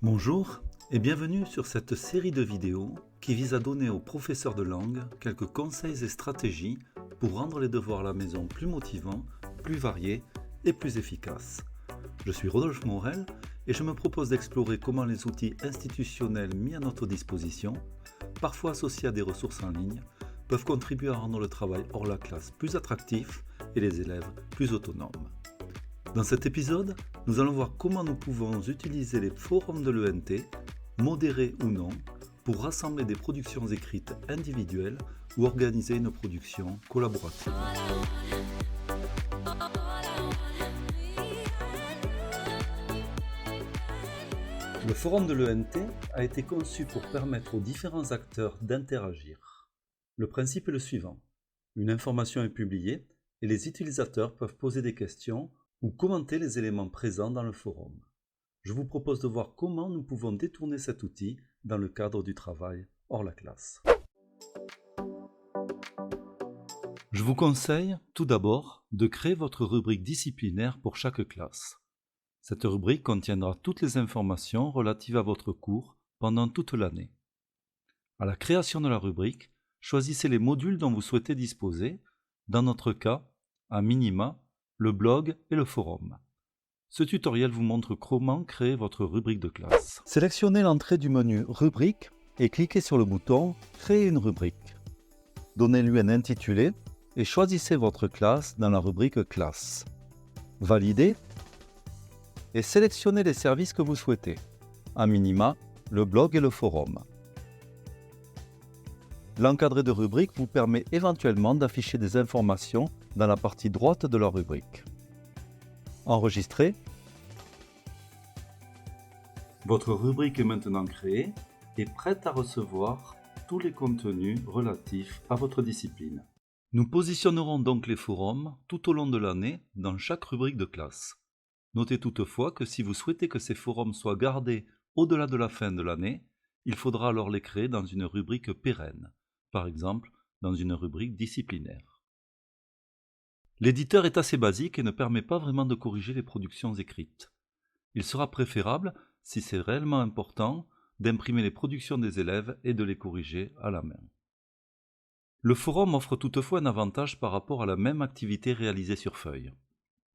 Bonjour et bienvenue sur cette série de vidéos qui vise à donner aux professeurs de langue quelques conseils et stratégies pour rendre les devoirs à la maison plus motivants, plus variés et plus efficaces. Je suis Rodolphe Morel et je me propose d'explorer comment les outils institutionnels mis à notre disposition, parfois associés à des ressources en ligne, peuvent contribuer à rendre le travail hors la classe plus attractif et les élèves plus autonomes. Dans cet épisode, nous allons voir comment nous pouvons utiliser les forums de l'ENT, modérés ou non, pour rassembler des productions écrites individuelles ou organiser une production collaborative. Le forum de l'ENT a été conçu pour permettre aux différents acteurs d'interagir. Le principe est le suivant. Une information est publiée et les utilisateurs peuvent poser des questions ou commenter les éléments présents dans le forum. Je vous propose de voir comment nous pouvons détourner cet outil dans le cadre du travail hors la classe. Je vous conseille tout d'abord de créer votre rubrique disciplinaire pour chaque classe. Cette rubrique contiendra toutes les informations relatives à votre cours pendant toute l'année. À la création de la rubrique, choisissez les modules dont vous souhaitez disposer, dans notre cas, à minima, le blog et le forum. Ce tutoriel vous montre comment créer votre rubrique de classe. Sélectionnez l'entrée du menu Rubrique et cliquez sur le bouton Créer une rubrique. Donnez-lui un intitulé et choisissez votre classe dans la rubrique Classe. Validez et sélectionnez les services que vous souhaitez, à minima, le blog et le forum. L'encadré de rubrique vous permet éventuellement d'afficher des informations dans la partie droite de la rubrique. Enregistrez. Votre rubrique est maintenant créée et prête à recevoir tous les contenus relatifs à votre discipline. Nous positionnerons donc les forums tout au long de l'année dans chaque rubrique de classe. Notez toutefois que si vous souhaitez que ces forums soient gardés au-delà de la fin de l'année, il faudra alors les créer dans une rubrique pérenne, par exemple dans une rubrique disciplinaire. L'éditeur est assez basique et ne permet pas vraiment de corriger les productions écrites. Il sera préférable, si c'est réellement important, d'imprimer les productions des élèves et de les corriger à la main. Le forum offre toutefois un avantage par rapport à la même activité réalisée sur feuille.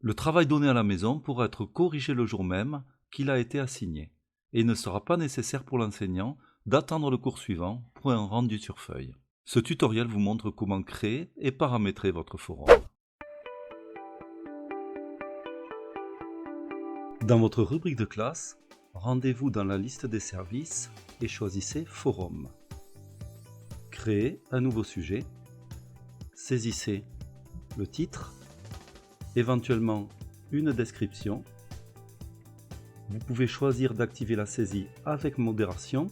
Le travail donné à la maison pourra être corrigé le jour même qu'il a été assigné, et il ne sera pas nécessaire pour l'enseignant d'attendre le cours suivant pour un rendu sur feuille. Ce tutoriel vous montre comment créer et paramétrer votre forum. Dans votre rubrique de classe, rendez-vous dans la liste des services et choisissez Forum. Créez un nouveau sujet, saisissez le titre, éventuellement une description. Vous pouvez choisir d'activer la saisie avec modération,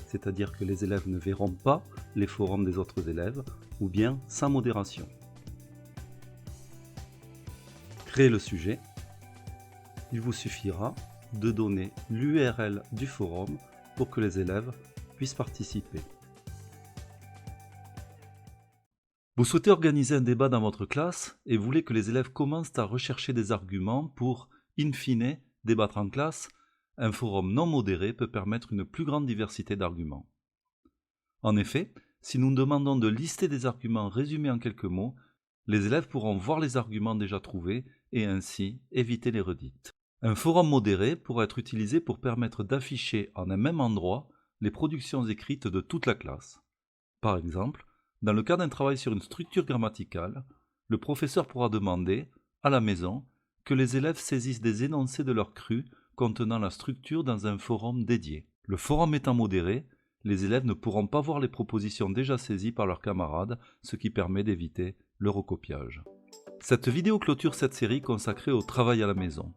c'est-à-dire que les élèves ne verront pas les forums des autres élèves, ou bien sans modération. Créez le sujet. Il vous suffira de donner l'URL du forum pour que les élèves puissent participer. Vous souhaitez organiser un débat dans votre classe et voulez que les élèves commencent à rechercher des arguments pour, in fine, débattre en classe. Un forum non modéré peut permettre une plus grande diversité d'arguments. En effet, si nous demandons de lister des arguments résumés en quelques mots, les élèves pourront voir les arguments déjà trouvés et ainsi éviter les redites. Un forum modéré pourra être utilisé pour permettre d'afficher en un même endroit les productions écrites de toute la classe. Par exemple, dans le cas d'un travail sur une structure grammaticale, le professeur pourra demander, à la maison, que les élèves saisissent des énoncés de leur cru contenant la structure dans un forum dédié. Le forum étant modéré, les élèves ne pourront pas voir les propositions déjà saisies par leurs camarades, ce qui permet d'éviter le recopiage. Cette vidéo clôture cette série consacrée au travail à la maison.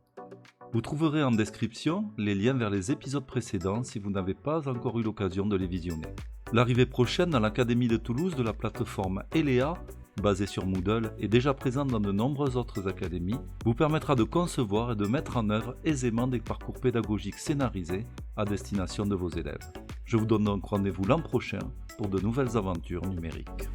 Vous trouverez en description les liens vers les épisodes précédents si vous n'avez pas encore eu l'occasion de les visionner. L'arrivée prochaine dans l'Académie de Toulouse de la plateforme ELEA, basée sur Moodle et déjà présente dans de nombreuses autres académies, vous permettra de concevoir et de mettre en œuvre aisément des parcours pédagogiques scénarisés à destination de vos élèves. Je vous donne donc rendez-vous l'an prochain pour de nouvelles aventures numériques.